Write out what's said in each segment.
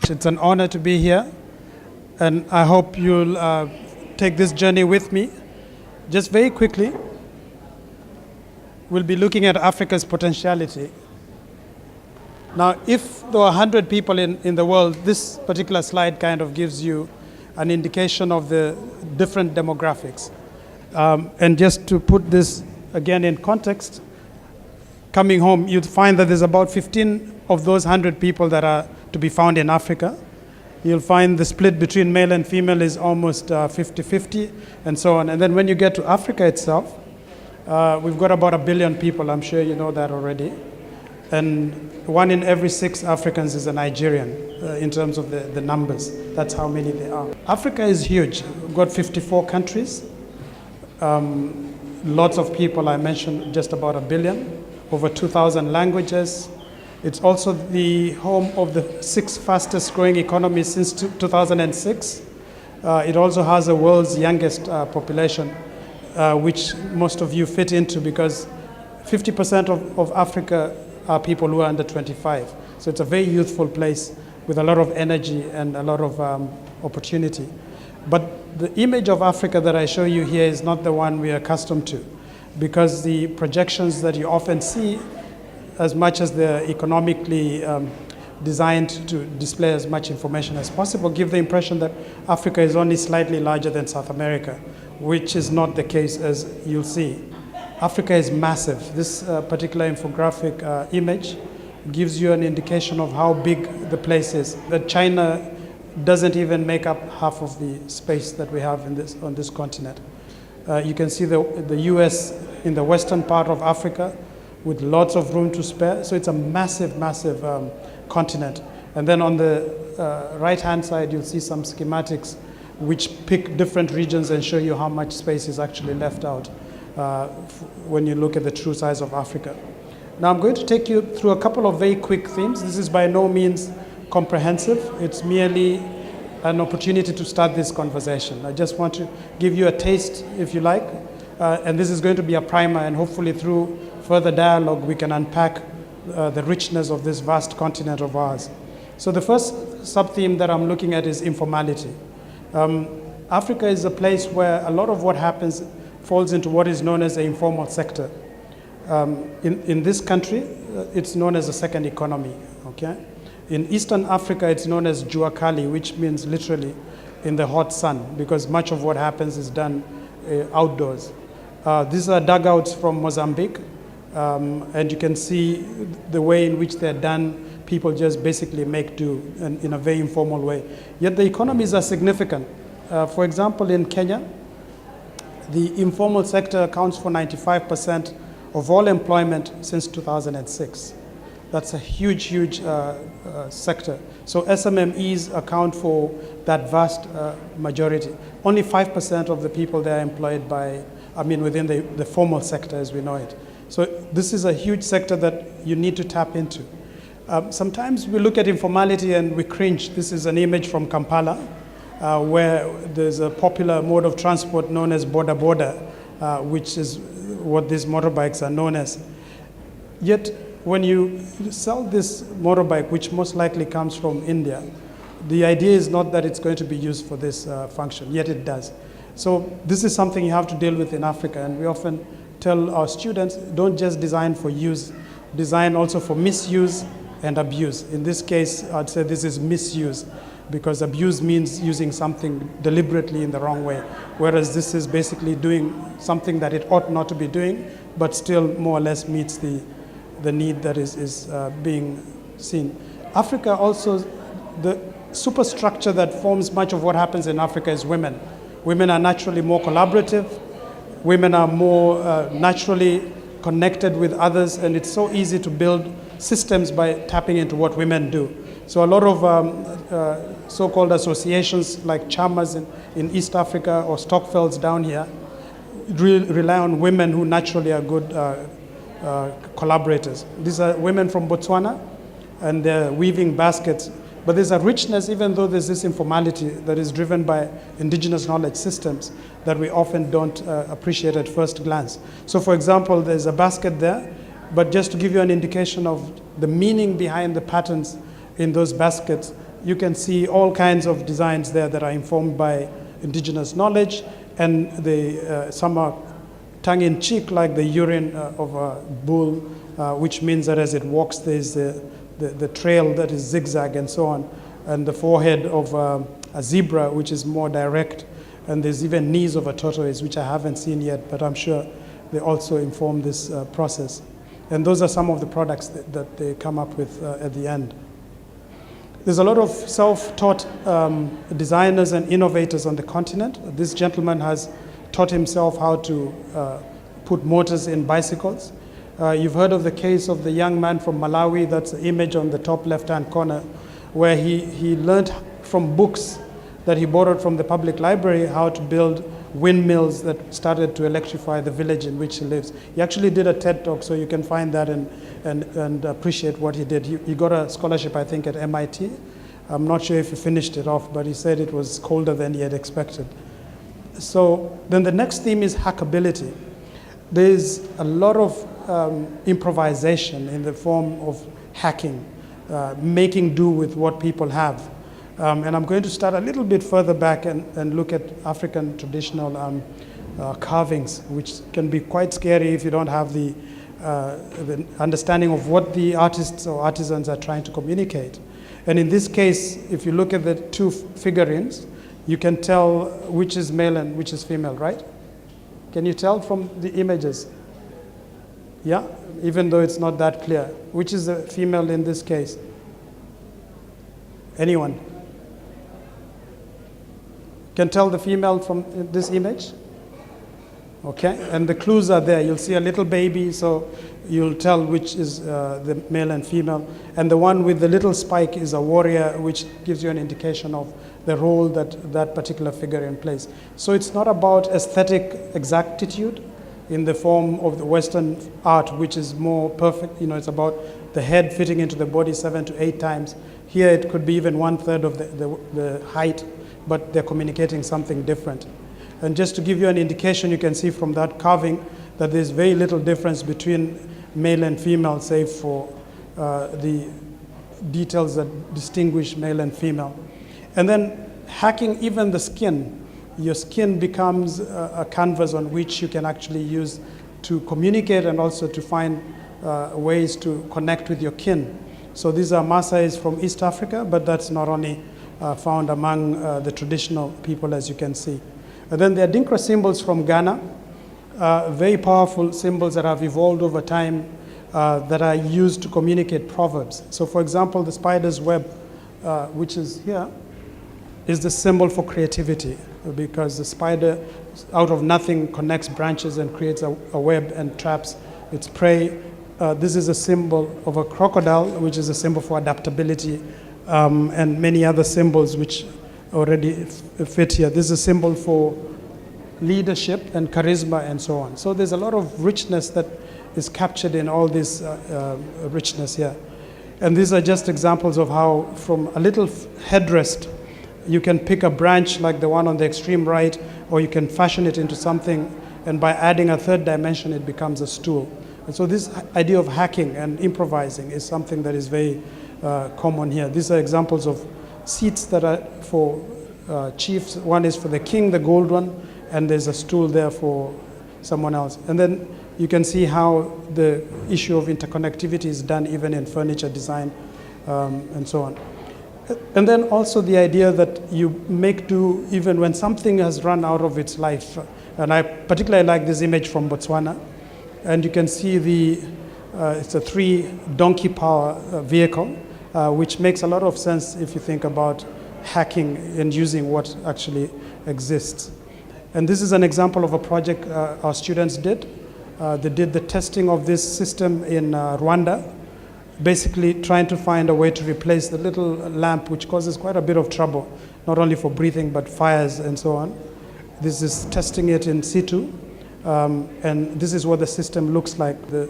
much. It's an honor to be here, and I hope you'll take this journey with me. Just very quickly, we'll be looking at Africa's potentiality. Now, if there are 100 people in the world, this particular slide kind of gives you an indication of the different demographics. And just to put this again in context, coming home, you'd find that there's about 15 of those 100 people that are to be found in Africa. You'll find the split between male and female is almost 50-50 and so on. And then when you get to Africa itself, we've got about 1 billion people. I'm sure you know that already. And 1 in every 6 Africans is a Nigerian in terms of the numbers. That's how many there are. Africa is huge. We've got 54 countries. Lots of people, I mentioned just about 1 billion, over 2,000 languages. It's also the home of the 6th fastest growing economy since 2006. It also has the world's youngest population, which most of you fit into because 50% of Africa are people who are under 25. So it's a very youthful place with a lot of energy and a lot of opportunity. But the image of Africa that I show you here is not the one we are accustomed to, because the projections that you often see, as much as they're economically designed to display as much information as possible, give the impression that Africa is only slightly larger than South America, which is not the case, as you'll see. Africa is massive. This particular infographic image gives you an indication of how big the place is. That China doesn't even make up half of the space that we have on this continent. You can see the US in the western part of Africa with lots of room to spare. So it's a massive, massive continent. And then on the right-hand side, you'll see some schematics which pick different regions and show you how much space is actually left out when you look at the true size of Africa. Now I'm going to take you through a couple of very quick themes. This is by no means comprehensive. It's merely an opportunity to start this conversation. I just want to give you a taste, if you like, and this is going to be a primer, and hopefully through further dialogue we can unpack the richness of this vast continent of ours. So the first sub-theme that I'm looking at is informality. Africa is a place where a lot of what happens falls into what is known as the informal sector. In this country, it's known as a second economy, okay? In Eastern Africa, it's known as Jua Kali, which means literally in the hot sun, because much of what happens is done outdoors. These are dugouts from Mozambique, and you can see the way in which they're done. People just basically make do in a very informal way. Yet the economies are significant. For example, in Kenya, the informal sector accounts for 95% of all employment since 2006. That's a huge, huge sector. So SMMEs account for that vast majority. Only 5% of the people there are employed within the formal sector as we know it. So this is a huge sector that you need to tap into. Sometimes we look at informality and we cringe. This is an image from Kampala, where there's a popular mode of transport known as boda boda, which is what these motorbikes are known as. Yet, when you sell this motorbike, which most likely comes from India, the idea is not that it's going to be used for this function, yet it does. So this is something you have to deal with in Africa, and we often tell our students, don't just design for use, design also for misuse and abuse. In this case, I'd say this is misuse, because abuse means using something deliberately in the wrong way, whereas this is basically doing something that it ought not to be doing, but still more or less meets the need that is being seen. Africa also, the superstructure that forms much of what happens in Africa is women. Women are naturally more collaborative. Women are more naturally connected with others, and it's so easy to build systems by tapping into what women do. So a lot of so-called associations like Chamas in East Africa or Stockfelds down here rely on women who naturally are good collaborators. These are women from Botswana, and they're weaving baskets. But there's a richness, even though there's this informality that is driven by indigenous knowledge systems that we often don't appreciate at first glance. So for example, there's a basket there, but just to give you an indication of the meaning behind the patterns in those baskets, you can see all kinds of designs there that are informed by indigenous knowledge, and some are tongue-in-cheek, like the urine of a bull, which means that as it walks, there's the trail that is zigzag and so on, and the forehead of a zebra, which is more direct, and there's even knees of a tortoise, which I haven't seen yet, but I'm sure they also inform this process. And those are some of the products that they come up with at the end. There's a lot of self-taught designers and innovators on the continent. This gentleman has taught himself how to put motors in bicycles. You've heard of the case of the young man from Malawi, that's the image on the top left-hand corner, where he learned from books that he borrowed from the public library how to build windmills that started to electrify the village in which he lives. He actually did a TED talk, so you can find that and appreciate what he did. He got a scholarship, I think, at MIT. I'm not sure if he finished it off, but he said it was colder than he had expected. So then the next theme is hackability. There's a lot of improvisation in the form of hacking, making do with what people have. And I'm going to start a little bit further back and look at African traditional carvings, which can be quite scary if you don't have the understanding of what the artists or artisans are trying to communicate. And in this case, if you look at the two figurines, you can tell which is male and which is female, right? Can you tell from the images? Yeah, even though it's not that clear. Which is the female in this case? Anyone? Can tell the female from this image? Okay, and the clues are there. You'll see a little baby, so you'll tell which is the male and female. And the one with the little spike is a warrior, which gives you an indication of the role that that particular figurine plays. So it's not about aesthetic exactitude in the form of the Western art, which is more perfect. You know, it's about the head fitting into the body 7 to 8 times. Here it could be even 1/3 of the height, but they're communicating something different. And just to give you an indication, you can see from that carving that there's very little difference between male and female, save for the details that distinguish male and female. And then hacking even the skin. Your skin becomes a canvas on which you can actually use to communicate and also to find ways to connect with your kin. So these are Maasai's from East Africa, but that's not only found among the traditional people, as you can see. And then there are Dinkra symbols from Ghana, very powerful symbols that have evolved over time that are used to communicate proverbs. So for example, the spider's web, which is here, is the symbol for creativity, because the spider out of nothing connects branches and creates a web and traps its prey. This is a symbol of a crocodile, which is a symbol for adaptability, and many other symbols which already fit here. This is a symbol for leadership and charisma and so on. So there's a lot of richness that is captured in all this richness here. And these are just examples of how from a little headrest you can pick a branch like the one on the extreme right, or you can fashion it into something, and by adding a third dimension it becomes a stool. And so this idea of hacking and improvising is something that is very common here. These are examples of seats that are for chiefs. One is for the king, the gold one, and there's a stool there for someone else. And then you can see how the issue of interconnectivity is done even in furniture design and so on. And then also the idea that you make do even when something has run out of its life. And I particularly like this image from Botswana. And you can see it's a 3-donkey power vehicle, which makes a lot of sense if you think about hacking and using what actually exists. And this is an example of a project our students did. They did the testing of this system in Rwanda, basically trying to find a way to replace the little lamp, which causes quite a bit of trouble, not only for breathing, but fires and so on. This is testing it in situ. And this is what the system looks like, the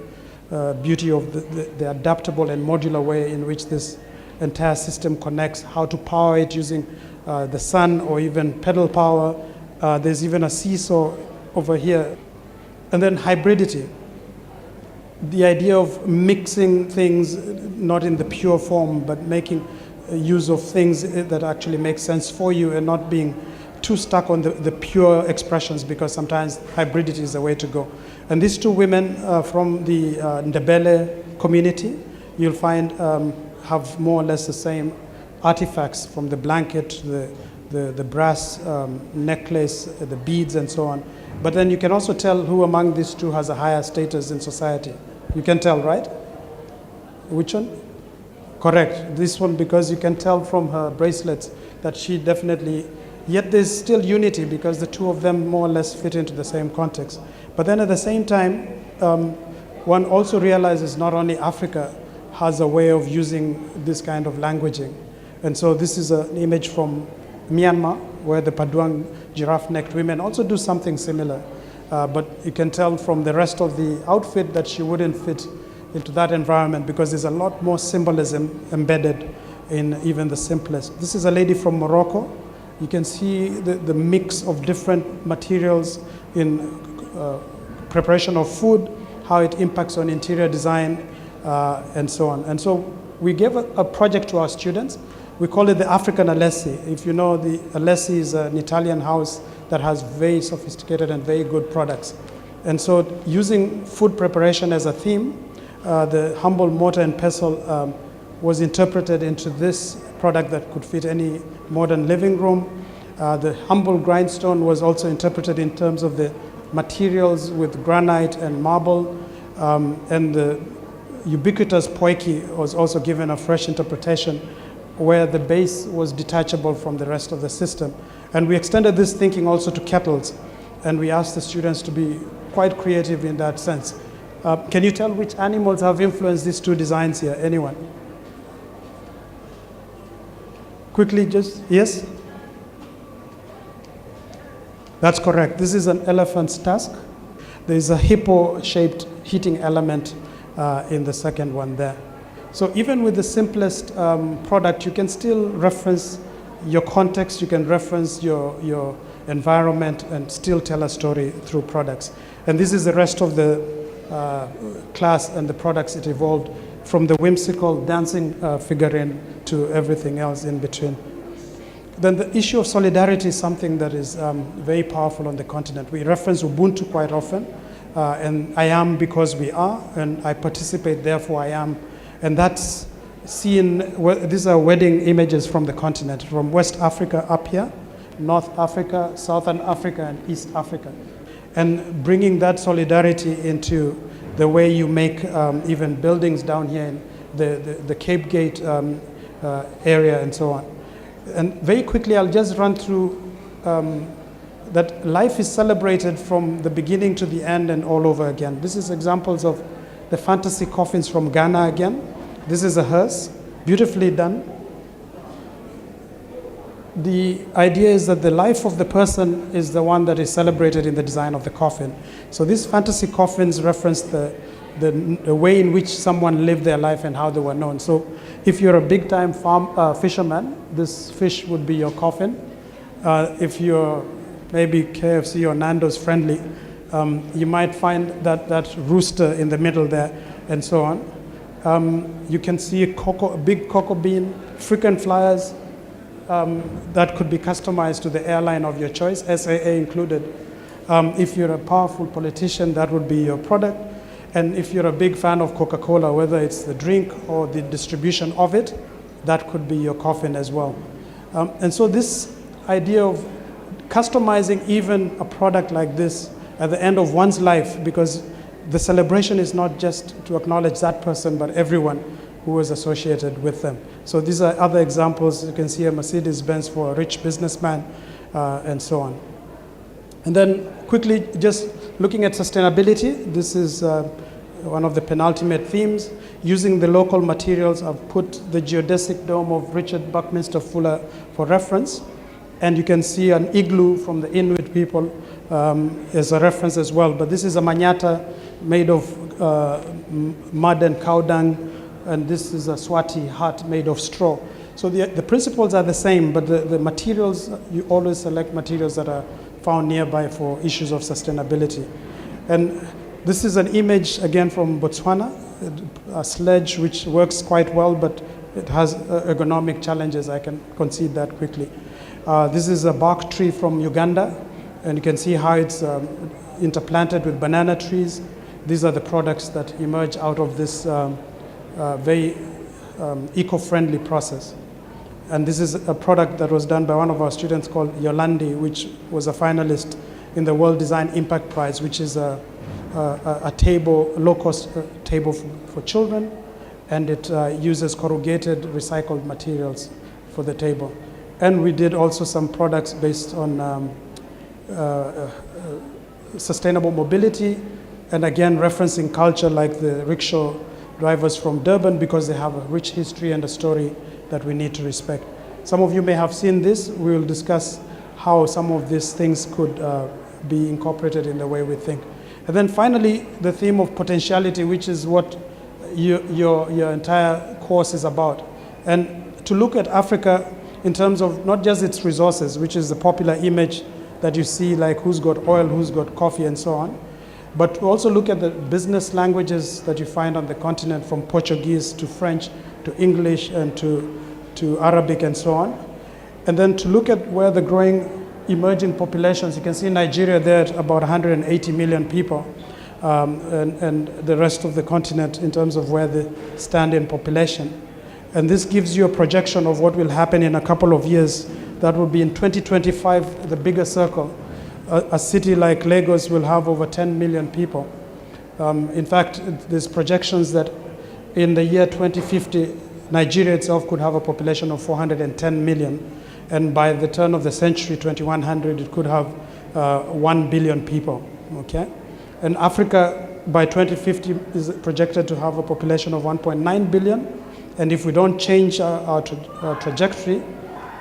beauty of the adaptable and modular way in which this entire system connects, how to power it using the sun or even pedal power. There's even a seesaw over here. And then hybridity, the idea of mixing things not in the pure form, but making use of things that actually make sense for you and not being too stuck on the pure expressions, because sometimes hybridity is the way to go. And these two women from the Ndebele community, you'll find have more or less the same artifacts, from the blanket, the brass necklace, the beads and so on. But then you can also tell who among these two has a higher status in society. You can tell, right? Which one? Correct. This one, because you can tell from her bracelets that she definitely, yet there's still unity because the two of them more or less fit into the same context. But then at the same time, one also realizes not only Africa has a way of using this kind of languaging. And so this is an image from Myanmar, where the Paduang giraffe-necked women also do something similar. But you can tell from the rest of the outfit that she wouldn't fit into that environment, because there's a lot more symbolism embedded in even the simplest. This is a lady from Morocco. You can see the mix of different materials in preparation of food, how it impacts on interior design, and so on. And so we gave a project to our students. We call it the African Alessi. If you know, the Alessi is an Italian house that has very sophisticated and very good products. And so using food preparation as a theme, the humble mortar and pestle was interpreted into this product that could fit any modern living room. The humble grindstone was also interpreted in terms of the materials with granite and marble. And the ubiquitous poiki was also given a fresh interpretation, where the base was detachable from the rest of the system. And we extended this thinking also to kettles, and we asked the students to be quite creative in that sense. Can you tell which animals have influenced these two designs here? Anyone? Quickly, just, yes? That's correct. This is an elephant's tusk. There is a hippo-shaped heating element in the second one there. So even with the simplest product, you can still reference your context, you can reference your environment and still tell a story through products. And this is the rest of the class and the products it evolved, from the whimsical dancing figurine to everything else in between. Then the issue of solidarity is something that is very powerful on the continent. We reference Ubuntu quite often, and I am because we are, and I participate, therefore I am. And that's seen, these are wedding images from the continent, from West Africa up here, North Africa, Southern Africa, and East Africa. And bringing that solidarity into the way you make even buildings down here in the Cape Gate area and so on. And very quickly, I'll just run through that life is celebrated from the beginning to the end and all over again. This is examples of the fantasy coffins from Ghana again. This is a hearse, beautifully done. The idea is that the life of the person is the one that is celebrated in the design of the coffin. So these fantasy coffins reference the way in which someone lived their life and how they were known. So if you're a big-time fisherman, this fish would be your coffin. If you're maybe KFC or Nando's friendly, you might find that rooster in the middle there, and so on. You can see a big cocoa bean, frequent flyers that could be customized to the airline of your choice, SAA included. If you're a powerful politician, that would be your product. And if you're a big fan of Coca-Cola, whether it's the drink or the distribution of it, that could be your coffin as well. And so this idea of customizing even a product like this at the end of one's life, because the celebration is not just to acknowledge that person, but everyone who was associated with them. So these are other examples. You can see a Mercedes-Benz for a rich businessman, and so on. And then quickly, just looking at sustainability, this is one of the penultimate themes. Using the local materials, I've put the geodesic dome of Richard Buckminster Fuller for reference. And you can see an igloo from the Inuit people as a reference as well. But this is a manyata made of mud and cow dung, and this is a Swati hut made of straw. So the principles are the same, but the materials, you always select materials that are found nearby for issues of sustainability. And this is an image, again, from Botswana, a sledge which works quite well, but it has ergonomic challenges, I can concede that quickly. This is a bark tree from Uganda, and you can see how it's interplanted with banana trees. These are the products that emerge out of this very eco-friendly process. And this is a product that was done by one of our students called Yolandi, which was a finalist in the World Design Impact Prize, which is a table, low-cost table for children, and it uses corrugated recycled materials for the table. And we did also some products based on sustainable mobility, and again referencing culture like the rickshaw drivers from Durban, because they have a rich history and a story that we need to respect. Some of you may have seen this. We will discuss how some of these things could be incorporated in the way we think. And then finally, the theme of potentiality, which is what your entire course is about. And to look at Africa in terms of not just its resources, which is the popular image that you see, like who's got oil, who's got coffee, and so on, but to also look at the business languages that you find on the continent, from Portuguese to French to English and to Arabic and so on. And then to look at where the growing emerging populations, you can see Nigeria there at about 180 million people, and the rest of the continent in terms of where they stand in population. And this gives you a projection of what will happen in a couple of years. That will be in 2025, the bigger circle. A city like Lagos will have over 10 million people. In fact, there's projections that in the year 2050, Nigeria itself could have a population of 410 million. And by the turn of the century, 2100, it could have 1 billion people, okay? And Africa, by 2050, is projected to have a population of 1.9 billion. And if we don't change our trajectory,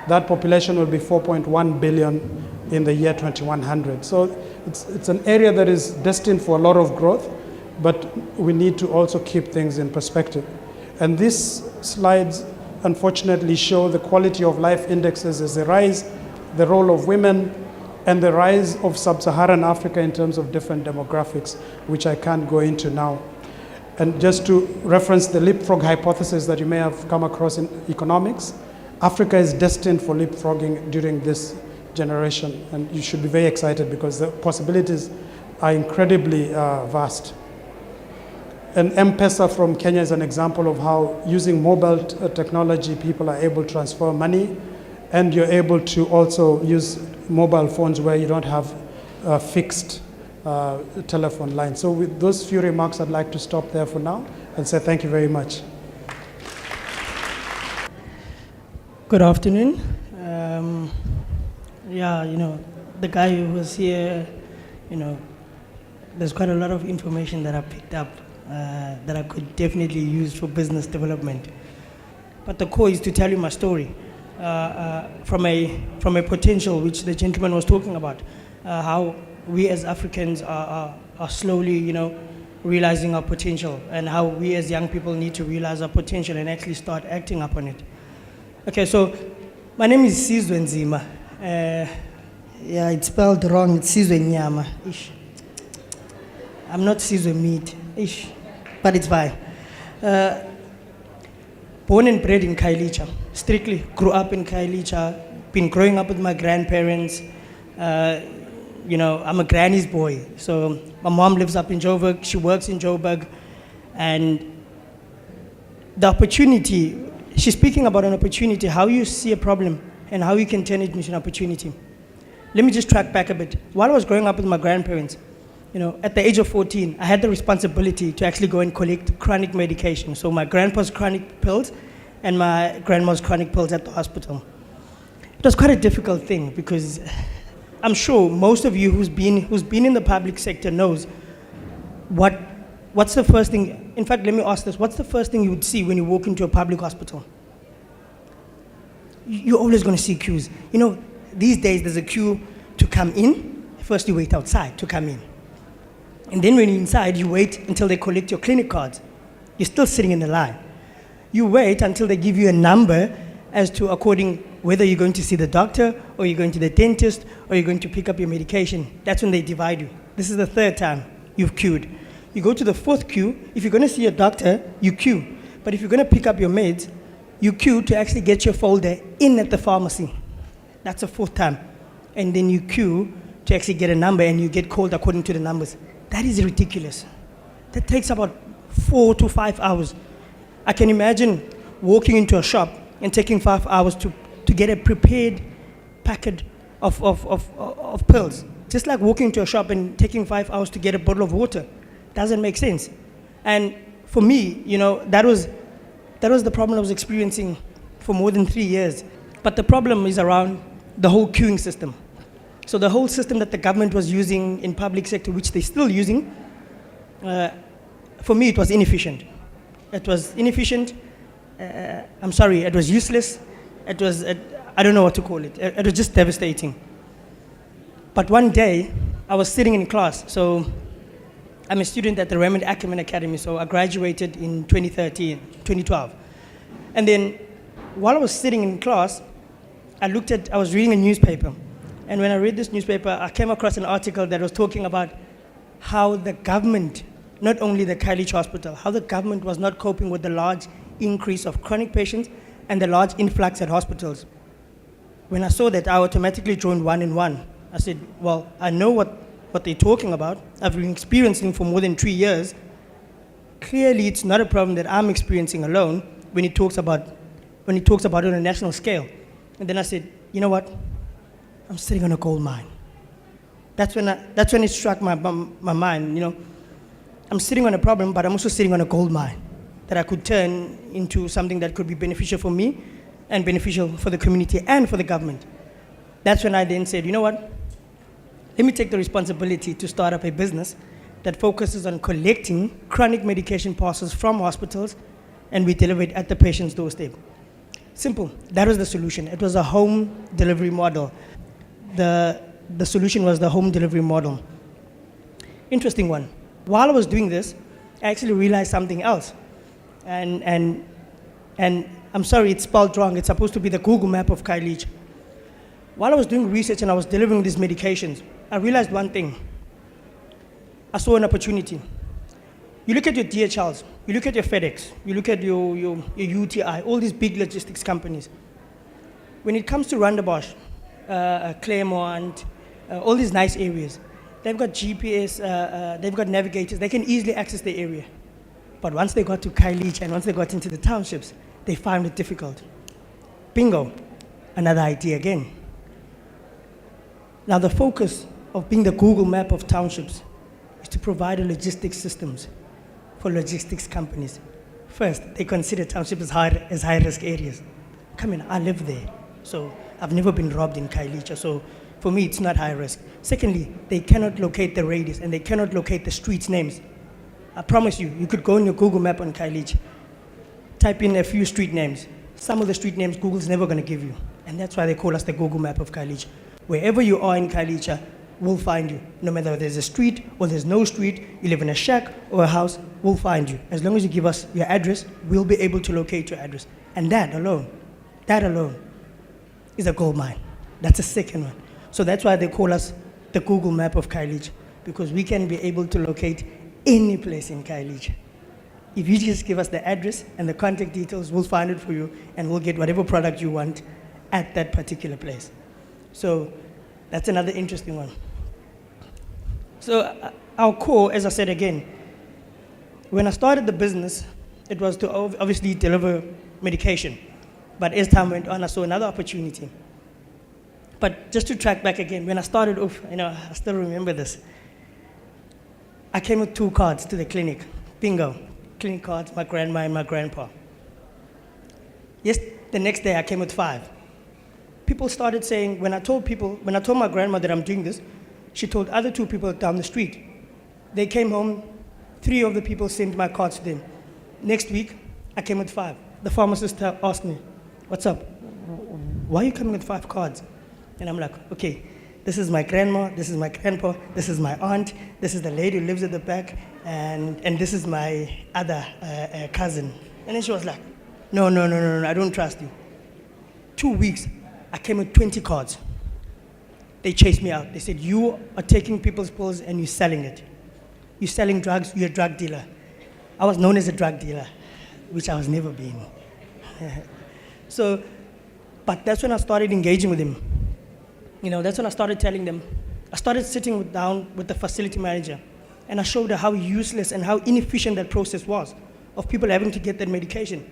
that population will be 4.1 billion in the year 2100. So it's an area that is destined for a lot of growth, but we need to also keep things in perspective. And these slides, unfortunately, show the quality of life indexes as they rise, the role of women, and the rise of sub-Saharan Africa in terms of different demographics, which I can't go into now. And just to reference the leapfrog hypothesis that you may have come across in economics, Africa is destined for leapfrogging during this generation, and you should be very excited because the possibilities are incredibly vast. And M-Pesa from Kenya is an example of how using mobile technology, people are able to transfer money, and you're able to also use mobile phones where you don't have fixed telephone line. So with those few remarks, I'd like to stop there for now and say thank you very much. Good afternoon. Yeah, the guy who was here, there's quite a lot of information that I picked up that I could definitely use for business development. But the core is to tell you my story from a potential which the gentleman was talking about, how we as Africans are slowly, realizing our potential, and how we as young people need to realize our potential and actually start acting upon it. Okay, so my name is Sizwe Nzima. Yeah, it's spelled wrong. It's Sizwe Nyama. Ish. I'm not Sizwe meat. Ish. But it's fine. Born and bred in Khayelitsha. Strictly grew up in Khayelitsha. Been growing up with my grandparents. I'm a granny's boy. So my mom lives up in Joburg. She works in Joburg. And the opportunity, she's speaking about an opportunity, how you see a problem and how you can turn it into an opportunity. Let me just track back a bit. While I was growing up with my grandparents, at the age of 14, I had the responsibility to actually go and collect chronic medication. So my grandpa's chronic pills and my grandma's chronic pills at the hospital. It was quite a difficult thing because I'm sure most of you who's been in the public sector knows what's the first thing. In fact, let me ask this. What's the first thing you would see when you walk into a public hospital? You're always going to see queues. These days there's a queue to come in. First you wait outside to come in. And then when you're inside, you wait until they collect your clinic cards. You're still sitting in the line. You wait until they give you a number as to according whether you're going to see the doctor or you're going to the dentist or you're going to pick up your medication. That's when they divide you. This is the third time you've queued. You go to the fourth queue. If you're going to see a doctor, you queue. But if you're going to pick up your meds, You queue to actually get your folder in at the pharmacy. That's the 4th time. And then you queue to actually get a number and you get called according to the numbers. That is ridiculous. That takes about 4 to 5 hours. I can imagine walking into a shop and taking 5 hours to get a prepared packet of pills. Just like walking into a shop and taking 5 hours to get a bottle of water. Doesn't make sense. And for me, that was the problem I was experiencing for more than 3 years. But the problem is around the whole queuing system. So the whole system that the government was using in public sector, which they're still using, for me it was inefficient. It was inefficient, it was useless, it was, I don't know what to call it. It was just devastating. But one day, I was sitting in class, so I'm a student at the Raymond Ackerman Academy, so I graduated in 2012. And then, while I was sitting in class, I was reading a newspaper. And when I read this newspaper, I came across an article that was talking about how the government, not only the Khayelitsha Hospital, how the government was not coping with the large increase of chronic patients and the large influx at hospitals. When I saw that, I automatically joined 1 and 1. I said, well, I know what they're talking about. I've been experiencing for more than 3 years. Clearly, it's not a problem that I'm experiencing alone when he talks about it on a national scale. And then I said, you know what? I'm sitting on a gold mine. That's when it struck my mind. I'm sitting on a problem, but I'm also sitting on a gold mine that I could turn into something that could be beneficial for me and beneficial for the community and for the government. That's when I then said, you know what? Let me take the responsibility to start up a business that focuses on collecting chronic medication parcels from hospitals, and we deliver it at the patient's doorstep. Simple. That was the solution. It was a home delivery model. The solution was the home delivery model. Interesting one. While I was doing this, I actually realized something else. And I'm sorry, it's spelled wrong. It's supposed to be the Google map of Khayelitsha. While I was doing research and I was delivering these medications, I realized one thing. I saw an opportunity. You look at your DHLs, you look at your FedEx, you look at your UTI, all these big logistics companies. When it comes to Rondebosch, Claremont, all these nice areas, they've got GPS, they've got navigators, they can easily access the area. But once they got to Khayelitsha and once they got into the townships, they found it difficult. Bingo, another idea again. Now the focus of being the Google map of townships is to provide logistics systems for logistics companies. First, they consider townships as high-risk areas. Come in, I live there, so I've never been robbed in Khayelitsha, so for me it's not high risk. Secondly, they cannot locate the radius and they cannot locate the streets' names. I promise you, you could go on your Google map on Khayelitsha, type in a few street names. Some of the street names Google's never going to give you, and that's why they call us the Google map of Khayelitsha. Wherever you are in Khayelitsha, we'll find you. No matter if there's a street or there's no street, you live in a shack or a house, we'll find you. As long as you give us your address, we'll be able to locate your address. And that alone is a gold mine. That's the second one. So that's why they call us the Google map of Khayelitsha, because we can be able to locate any place in Khayelitsha. If you just give us the address and the contact details, we'll find it for you and we'll get whatever product you want at that particular place. So that's another interesting one. So our core, as I said again, when I started the business, it was to obviously deliver medication. But as time went on, I saw another opportunity. But just to track back again, when I started off, I still remember this. I came with 2 cards to the clinic. Bingo. Clinic cards, my grandma and my grandpa. Yes, the next day I came with 5. People started saying, when I told my grandma that I'm doing this, she told other 2 people down the street. They came home, 3 of the people sent my cards to them. Next week, I came with 5. The pharmacist asked me, what's up? Why are you coming with 5 cards? And I'm like, okay, this is my grandma, this is my grandpa, this is my aunt, this is the lady who lives at the back, and this is my other cousin. And then she was like, no, I don't trust you. 2 weeks, I came with 20 cards. They chased me out. They said, you are taking people's pills and you're selling it. You're selling drugs, you're a drug dealer. I was known as a drug dealer, which I was never been. So, but that's when I started engaging with him. That's when I started telling them. I started sitting down with the facility manager, and I showed her how useless and how inefficient that process was of people having to get that medication.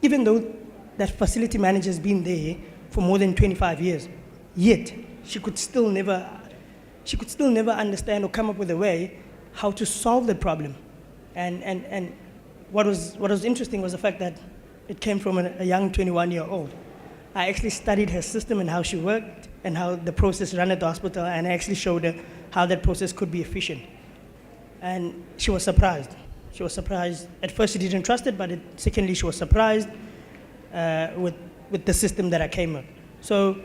Even though that facility manager has been there for more than 25 years, yet she could still never understand or come up with a way how to solve the problem. And what was interesting was the fact that it came from a young 21-year-old. I actually studied her system and how she worked and how the process ran at the hospital, and I actually showed her how that process could be efficient. And she was surprised. She was surprised. At first she didn't trust it, but secondly she was surprised with the system that I came with. So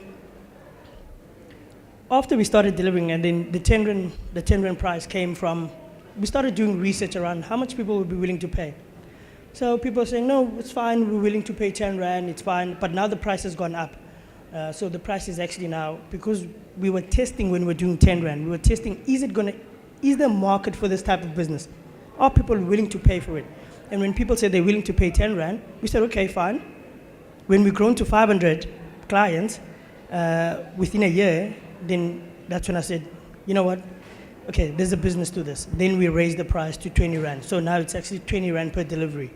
after we started delivering, and then the 10 Rand price came from, we started doing research around how much people would be willing to pay. So people are saying, no, it's fine, we're willing to pay 10 Rand, it's fine, but now the price has gone up. So the price is actually now, because we were testing when we were doing 10 Rand, we were testing, is there a market for this type of business? Are people willing to pay for it? And when people say they're willing to pay 10 Rand, we said, okay, fine. When we've grown to 500 clients within a year, then that's when I said, you know what? Okay, there's a business to this. Then we raised the price to 20 Rand. So now it's actually 20 Rand per delivery.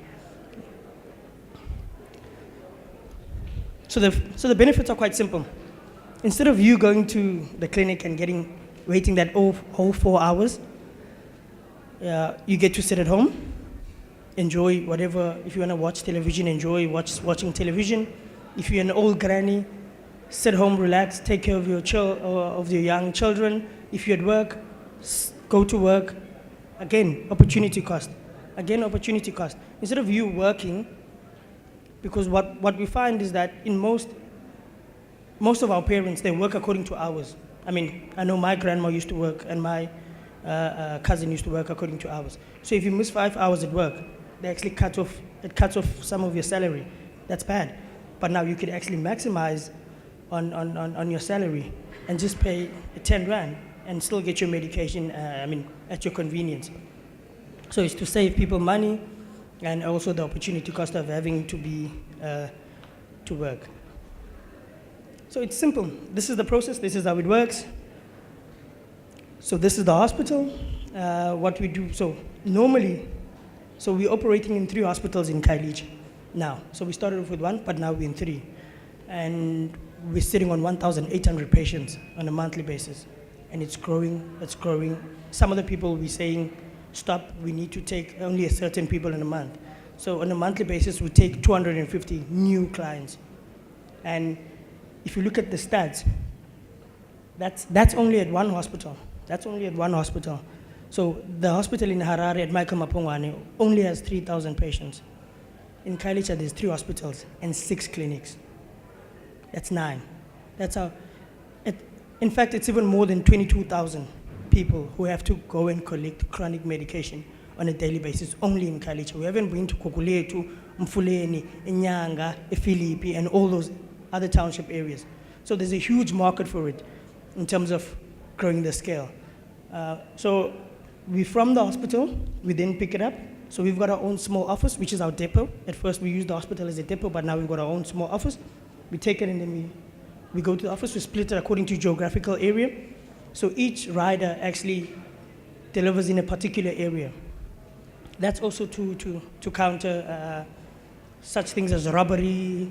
So the benefits are quite simple. Instead of you going to the clinic and waiting that whole 4 hours, you get to sit at home, enjoy whatever. If you want to watch television, enjoy watching television. If you're an old granny, sit home, relax, take care of your young children. If you're at work, go to work. Again, opportunity cost. Instead of you working, because what we find is that in most of our parents, they work according to hours. I mean, I know my grandma used to work and my cousin used to work according to hours. So if you miss 5 hours at work, they actually cuts off some of your salary. That's bad. But now you could actually maximize on your salary and just pay 10 Rand and still get your medication, at your convenience. So it's to save people money and also the opportunity cost of having to be to work. So it's simple. This is the process. This is how it works. So this is the hospital. What we do. So normally, we're operating in 3 hospitals in Khayelitsha now. So we started off with 1, but now we're in 3. And we're sitting on 1,800 patients on a monthly basis. And it's growing. Some of the people we're saying, stop, we need to take only a certain people in a month. So on a monthly basis, we take 250 new clients. And if you look at the stats, that's only at 1 hospital. So the hospital in Harare at Michael Mapongwane only has 3,000 patients. In Khayelitsha, there's 3 hospitals and 6 clinics. That's 9. That's how. In fact, it's even more than 22,000 people who have to go and collect chronic medication on a daily basis, only in Khayelitsha. We haven't been to Kokuletu, Mfuleni, Inyanga, Philippi, and all those other township areas. So there's a huge market for it in terms of growing the scale. So we from the hospital, we then pick it up. So we've got our own small office, which is our depot. At first we used the hospital as a depot, but now we've got our own small office. We take it and then we go to the office. We split it according to geographical area. So each rider actually delivers in a particular area. That's also to counter such things as robbery,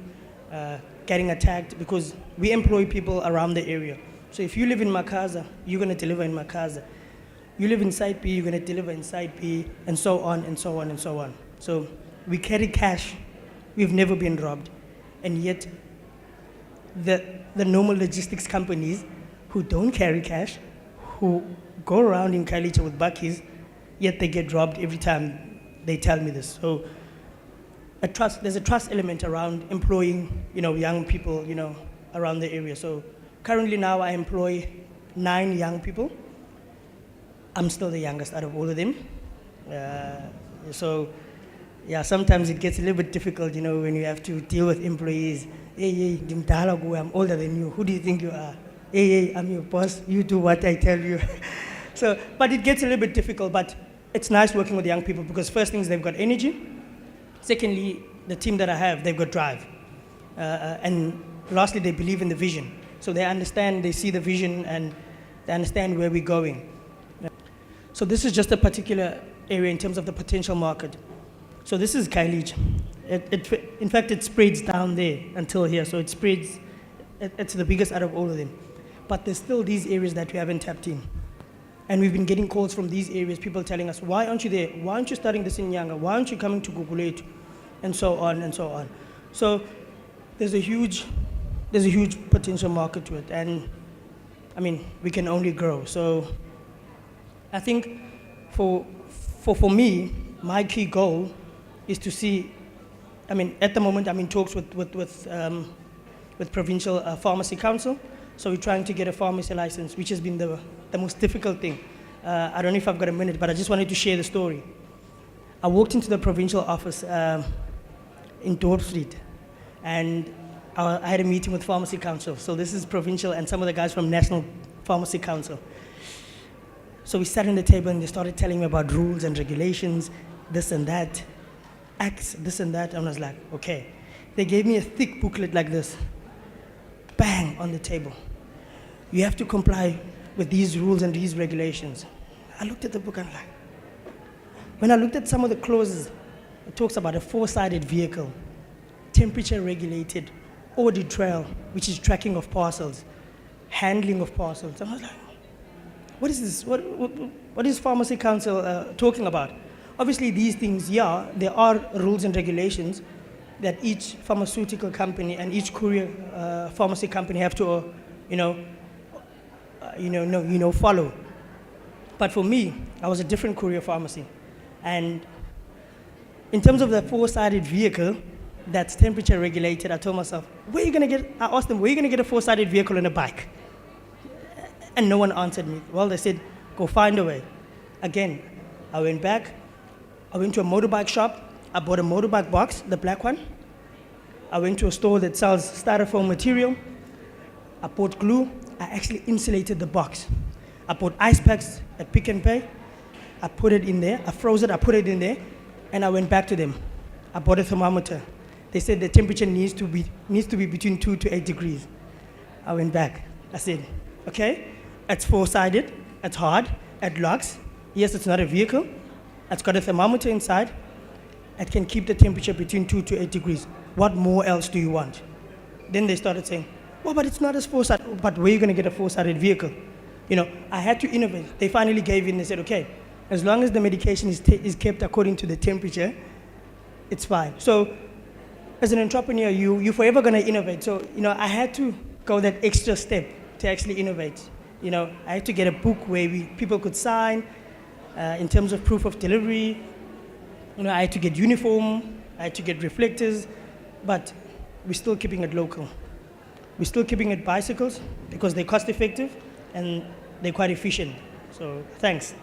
getting attacked, because we employ people around the area. So if you live in Makaza, you're going to deliver in Makaza. You live in Site B, you're going to deliver in Site B, and so on and so on and so on. So we carry cash. We've never been robbed. And yet the normal logistics companies who don't carry cash, who go around in Khayelitsha with bakkies, yet they get robbed every time they tell me this. So there's a trust element around employing, young people, around the area. So currently now I employ 9 young people. I'm still the youngest out of all of them. Sometimes it gets a little bit difficult, when you have to deal with employees. Hey, I'm older than you. Who do you think you are? Hey, I'm your boss. You do what I tell you. But it gets a little bit difficult, but it's nice working with young people because first thing is they've got energy. Secondly, the team that I have, they've got drive. And lastly, they believe in the vision. So they understand, they see the vision, and they understand where we're going. So this is just a particular area in terms of the potential market. So this is Kailij. In fact, it spreads down there until here. So it spreads, it's the biggest out of all of them. But there's still these areas that we haven't tapped in. And we've been getting calls from these areas, people telling us, why aren't you there? Why aren't you starting this in Nyanga? Why aren't you coming to Guguletu? And so on and so on. So there's a huge potential market to it. And I mean, we can only grow. So I think for me, my key goal is to see, I mean, at the moment I'm in talks with Provincial Pharmacy Council. So we're trying to get a pharmacy license, which has been the most difficult thing. I don't know if I've got a minute, but I just wanted to share the story. I walked into the provincial office in Dorp Street, and I had a meeting with Pharmacy Council. So this is provincial and some of the guys from National Pharmacy Council. So we sat on the table and they started telling me about rules and regulations, this and that, acts, this and that. And I was like, okay. They gave me a thick booklet like this, bang, on the table. You have to comply with these rules and these regulations. I looked at the book and like, when I looked at some of the clauses, it talks about a 4-sided vehicle, temperature regulated, audit trail, which is tracking of parcels, handling of parcels. I was like, what is this? What is Pharmacy Council talking about? Obviously these things, yeah, there are rules and regulations that each pharmaceutical company and each courier pharmacy company have to, follow. But for me, I was a different courier pharmacy. And in terms of the 4-sided vehicle that's temperature regulated, I told myself, I asked them, where are you gonna get a 4-sided vehicle and a bike? And no one answered me. Well, they said, go find a way. Again, I went back, I went to a motorbike shop, I bought a motorbike box, the black one. I went to a store that sells styrofoam material. I bought glue, I actually insulated the box. I bought ice packs at Pick n Pay. I put it in there, I froze it, I put it in there, and I went back to them. I bought a thermometer. They said the temperature needs to be between 2 to 8 degrees. I went back. I said, okay, it's 4-sided, it's hard, it locks. Yes, it's not a vehicle. It's got a thermometer inside. It can keep the temperature between 2 to 8 degrees. What more else do you want? Then they started saying, well, but it's not as 4-sided. But where are you going to get a 4-sided vehicle? I had to innovate. They finally gave in. They said, okay, as long as the medication is kept according to the temperature, it's fine. So as an entrepreneur, you're forever going to innovate. So, I had to go that extra step to actually innovate. I had to get a book where people could sign in terms of proof of delivery. I had to get uniform, I had to get reflectors, but we're still keeping it local. We're still keeping it bicycles because they're cost effective and they're quite efficient. So thanks.